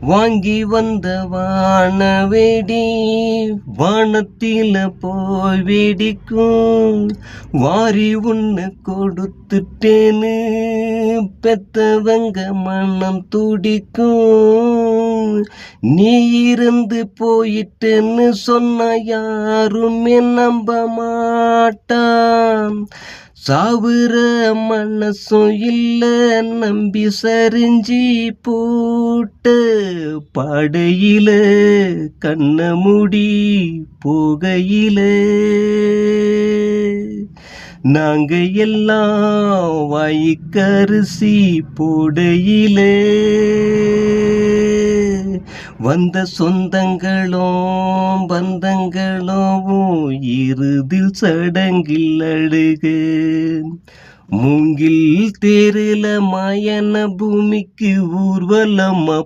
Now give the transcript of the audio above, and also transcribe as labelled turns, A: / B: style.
A: வாங்கி வந்த வானவேடி வானத்தில போய் வெடிக்கும். வாரி ஒன்று கொடுத்துட்டேன்னு பெத்தவங்க மனம் துடிக்கும். நீ இருந்து போயிட்டேன்னு சொன்ன யாருமே நம்ப மாட்டான். சாவுற மனசும் இல்ல நம்பி சரிஞ்சி போட்ட பாடையில கண்ண மூடி போகையில நாங்க எல்லாம் வாய்க்கரிசி போடையில வந்த சொந்தங்களும் பந்தங்களும் இறுதில் சடங்கில் அழுகு. மூங்கில் தேரில மாயன பூமிக்கு ஊர்வலமா